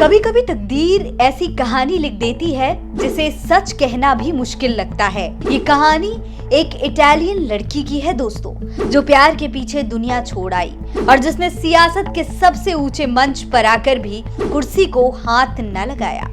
कभी कभी तकदीर ऐसी कहानी लिख देती है जिसे सच कहना भी मुश्किल लगता है। ये कहानी एक इटालियन लड़की की है दोस्तों, जो प्यार के पीछे दुनिया छोड़ आई और जिसने सियासत के सबसे ऊंचे मंच पर आकर भी कुर्सी को हाथ न लगाया।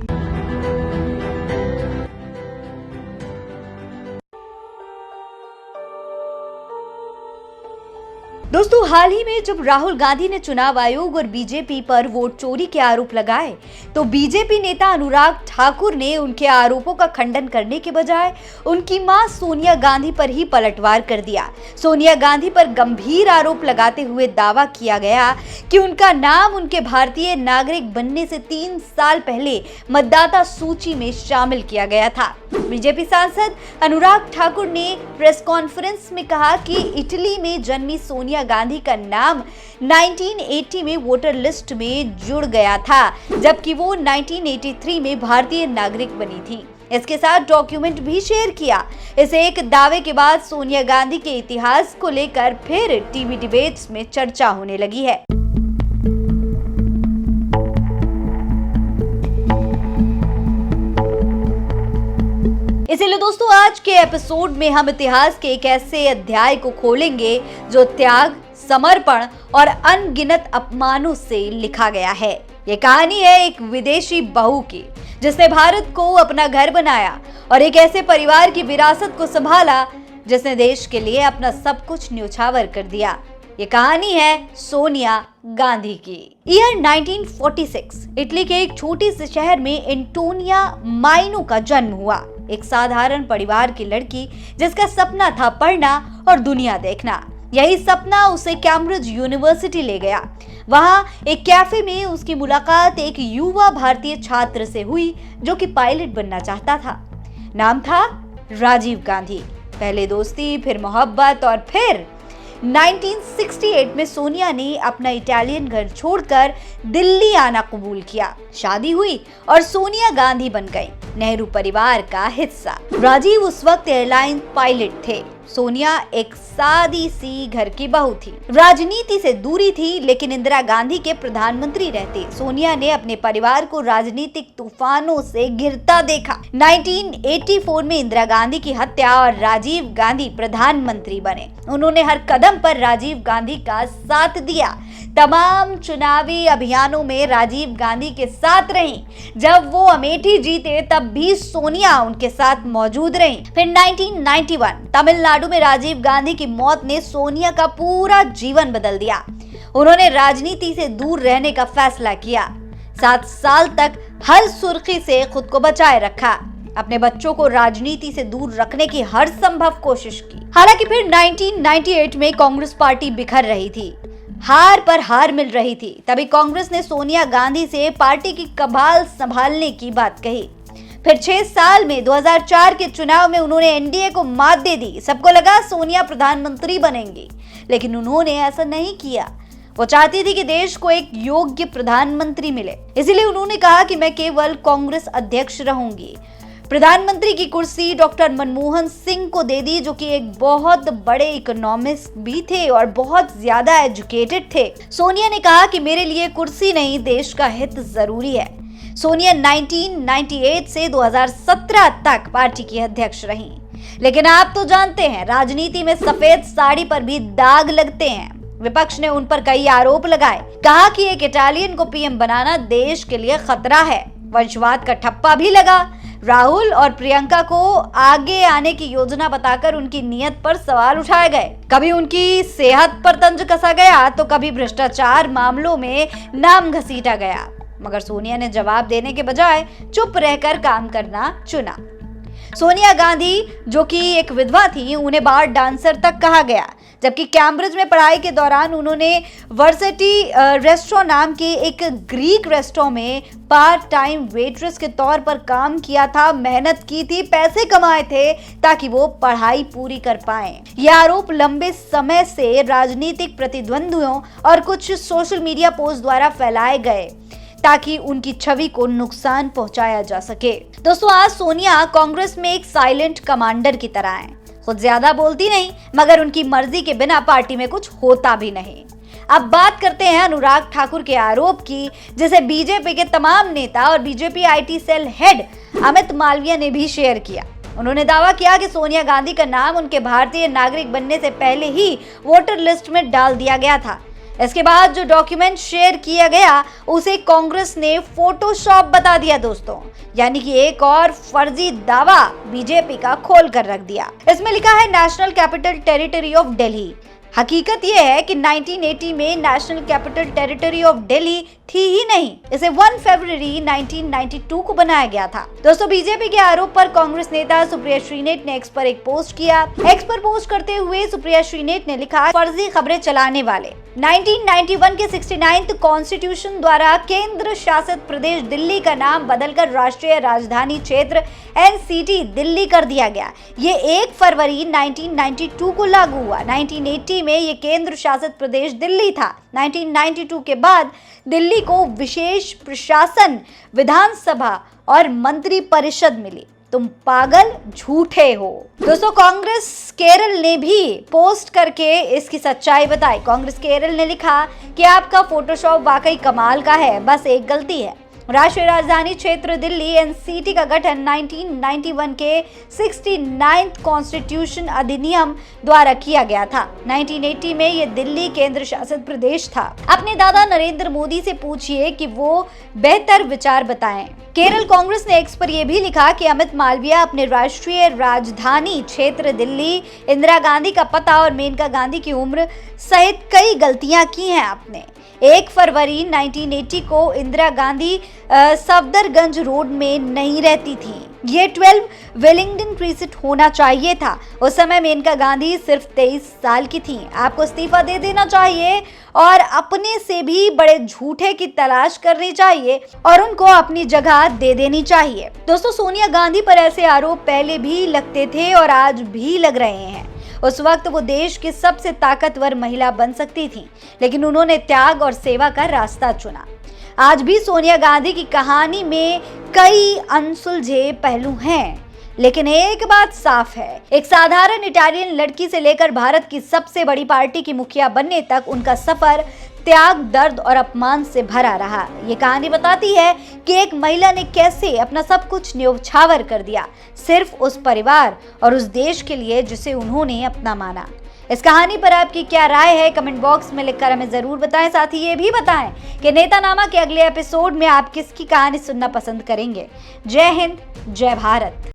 दोस्तों, हाल ही में जब राहुल गांधी ने चुनाव आयोग और बीजेपी पर वोट चोरी के आरोप लगाए, तो बीजेपी नेता अनुराग ठाकुर ने उनके आरोपों का खंडन करने के बजाय उनकी मां सोनिया गांधी पर ही पलटवार कर दिया। सोनिया गांधी पर गंभीर आरोप लगाते हुए दावा किया गया कि उनका नाम उनके भारतीय नागरिक बनने से 3 साल पहले मतदाता सूची में शामिल किया गया था। बीजेपी सांसद अनुराग ठाकुर ने प्रेस कॉन्फ्रेंस में कहा कि इटली में जन्मी सोनिया गांधी का नाम 1980 में वोटर लिस्ट में जुड़ गया था, जबकि वो 1983 में भारतीय नागरिक बनी थी। इसके साथ डॉक्यूमेंट भी शेयर किया। इस एक दावे के बाद सोनिया गांधी के इतिहास को लेकर फिर टीवी डिबेट्स में चर्चा होने लगी है। इसीलिए दोस्तों, आज के एपिसोड में हम इतिहास के एक ऐसे अध्याय को खोलेंगे जो त्याग, समर्पण और अनगिनत अपमानों से लिखा गया है। ये कहानी है एक विदेशी बहू की, जिसने भारत को अपना घर बनाया और एक ऐसे परिवार की विरासत को संभाला जिसने देश के लिए अपना सब कुछ न्योछावर कर दिया। ये कहानी है सोनिया गांधी की। ईयर 1946 इटली के एक छोटे से शहर में एंटोनिया माइनो का जन्म हुआ। एक साधारण परिवार की लड़की जिसका सपना था पढ़ना और दुनिया देखना। यही सपना उसे कैम्ब्रिज यूनिवर्सिटी ले गया। वहां एक कैफे में उसकी मुलाकात एक युवा भारतीय छात्र से हुई जो कि पायलट बनना चाहता था। नाम था राजीव गांधी। पहले दोस्ती, फिर मोहब्बत और फिर 1968 में सोनिया ने अपना इटालियन घर छोड़कर दिल्ली आना कबूल किया। शादी हुई और सोनिया गांधी बन गई नेहरू परिवार का हिस्सा। राजीव उस वक्त एयरलाइन पायलट थे। सोनिया एक सादी सी घर की बहू थी। राजनीति से दूरी थी, लेकिन इंदिरा गांधी के प्रधानमंत्री रहते। सोनिया ने अपने परिवार को राजनीतिक तूफानों से घिरता देखा। 1984 में इंदिरा गांधी की हत्या और राजीव गांधी प्रधानमंत्री बने। उन्होंने हर कदम पर राजीव गांधी का साथ दिया। तमाम चुनावी अभियानों में राजीव गांधी के साथ रही। जब वो अमेठी जीते तब भी सोनिया उनके साथ मौजूद रही। फिर 1991 तमिलनाडु में राजीव गांधी की मौत ने सोनिया का पूरा जीवन बदल दिया। उन्होंने राजनीति से दूर रहने का फैसला किया। 7 साल तक हर सुर्खी से खुद को बचाए रखा। अपने बच्चों को राजनीति से दूर रखने की हर संभव कोशिश की। हालांकि फिर 1998 में कांग्रेस पार्टी बिखर रही थी। हार पर हार मिल रही थी। तभी कांग्रेस ने सोनिया गांधी से पार्टी की कबाल संभालने की बात कही। फिर 6 साल में 2004 के चुनाव में उन्होंने एनडीए को मात दे दी। सबको लगा सोनिया प्रधानमंत्री बनेंगी, लेकिन उन्होंने ऐसा नहीं किया। वो चाहती थी कि देश को एक योग्य प्रधानमंत्री मिले, इसीलिए उन्होंने कहा कि मैं केवल कांग्रेस अध्यक्ष रहूंगी। प्रधानमंत्री की कुर्सी डॉक्टर मनमोहन सिंह को दे दी, जो कि एक बहुत बड़े इकोनॉमिस्ट भी थे और बहुत ज्यादा एजुकेटेड थे। सोनिया ने कहा कि मेरे लिए कुर्सी नहीं, देश का हित जरूरी है। सोनिया 1998 से 2017 तक पार्टी की अध्यक्ष रही। लेकिन आप तो जानते हैं, राजनीति में सफेद साड़ी पर भी दाग लगते हैं। विपक्ष ने उन पर कई आरोप लगाए। कहा कि एक इटालियन को पीएम बनाना देश के लिए खतरा है। वंशवाद का ठप्पा भी लगा। राहुल और प्रियंका को आगे आने की योजना बताकर उनकी नीयत पर सवाल उठाए गए। कभी उनकी सेहत पर तंज कसा गया, तो कभी भ्रष्टाचार मामलों में नाम घसीटा गया। मगर सोनिया ने जवाब देने के बजाय चुप रहकर काम करना चुना। सोनिया गांधी, जो कि एक विधवा थी, उन्हें बार डांसर तक कहा गया। जबकि कैम्ब्रिज में पढ़ाई के दौरान उन्होंने वर्सिटी रेस्टोरेंट नाम के एक ग्रीक रेस्टोरेंट में पार्ट टाइम वेट्रेस के तौर पर काम किया था। मेहनत की थी, पैसे कमाए थे ताकि वो पढ़ाई पूरी कर पाए। यह आरोप लंबे समय से राजनीतिक प्रतिद्वंदियों और कुछ सोशल मीडिया पोस्ट द्वारा फैलाए गए ताकि उनकी छवि को नुकसान पहुंचाया जा सके। दोस्तों, आज सोनिया कांग्रेस में एक साइलेंट कमांडर की तरह हैं। खुद ज्यादा बोलती नहीं, मगर उनकी मर्जी के बिना पार्टी में कुछ होता भी नहीं। अब बात करते हैं अनुराग ठाकुर के आरोप की, जिसे बीजेपी के तमाम नेता और BJP IT cell head Amit Malviya ने भी शेयर किया। उन्होंने दावा किया कि सोनिया गांधी का नाम उनके भारतीय नागरिक बनने से पहले ही वोटर लिस्ट में डाल दिया गया था। इसके बाद जो डॉक्यूमेंट शेयर किया गया उसे कांग्रेस ने फोटोशॉप बता दिया दोस्तों, यानी कि एक और फर्जी दावा बीजेपी का खोल कर रख दिया। इसमें लिखा है national capital territory of Delhi. हकीकत यह है कि 1980 में national capital territory of Delhi थी ही नहीं, इसे 1 फरवरी 1992 को बनाया गया था। दोस्तों, बीजेपी के आरोप पर कांग्रेस नेता सुप्रिया श्रीनेट ने एक्स पर एक पोस्ट किया। एक्स पर पोस्ट करते हुए सुप्रिया श्रीनेट ने लिखा, फर्जी खबरें चलाने वाले 1991 के 69th कॉन्स्टिट्यूशन द्वारा केंद्र शासित प्रदेश दिल्ली का नाम बदलकर राष्ट्रीय राजधानी क्षेत्र NCT दिल्ली कर दिया गया। ये 1 फरवरी 1992 को लागू हुआ। 1980 में ये केंद्र शासित प्रदेश दिल्ली था। 1992 के बाद दिल्ली को विशेष प्रशासन, विधानसभा और मंत्री परिषद मिली। तुम पागल झूठे हो। दोस्तों, कांग्रेस केरल ने भी पोस्ट करके इसकी सच्चाई बताई। कांग्रेस केरल ने लिखा कि आपका फोटोशॉप वाकई कमाल का है, बस एक गलती है। राष्ट्रीय राजधानी क्षेत्र दिल्ली NCT का गठन 1991 के 69th कॉन्स्टिट्यूशन अधिनियम द्वारा किया गया था। 1980 में यह दिल्ली केंद्र शासित प्रदेश था। अपने दादा नरेंद्र मोदी से पूछिए कि वो बेहतर विचार बताएं। केरल कांग्रेस ने एक्स पर यह भी लिखा कि अमित मालविया अपने राष्ट्रीय राजधानी क्षेत्र दिल्ली, इंदिरा गांधी का पता और मेनका गांधी की उम्र सहित कई गलतियां की हैं आपने। 1 फरवरी 1980 को इंदिरा गांधी सफदरगंज रोड में नहीं रहती थी, ये 12 वेलिंगटन क्रीसेंट होना चाहिए था। उस समय मेनका गांधी सिर्फ 23 साल की थी। आपको इस्तीफा दे देना चाहिए और अपने से भी बड़े झूठे की तलाश करनी चाहिए और उनको अपनी जगह दे देनी चाहिए। दोस्तों, सोनिया गांधी पर ऐसे आरोप पहले भी लगते थे और आज भी लग रहे हैं। उस वक्त वो देश की सबसे ताकतवर महिला बन सकती थी, लेकिन उन्होंने त्याग और सेवा का रास्ता चुना। आज भी सोनिया गांधी की कहानी में कई अनसुलझे पहलू हैं, लेकिन एक बात साफ है, एक साधारण इटालियन लड़की से लेकर भारत की सबसे बड़ी पार्टी की मुखिया बनने तक उनका सफर त्याग, दर्द और अपमान से भरा रहा। ये कहानी बताती है कि एक महिला ने कैसे अपना सब कुछ न्योछावर कर दिया, सिर्फ उस परिवार और उस देश के लिए जिसे उन्होंने अपना माना। इस कहानी पर आपकी क्या राय है, कमेंट बॉक्स में लिखकर हमें जरूर बताएं। साथ ही ये भी बताएं कि नेतानामा के अगले एपिसोड में आप किसकी कहानी सुनना पसंद करेंगे। जय हिंद, जय भारत।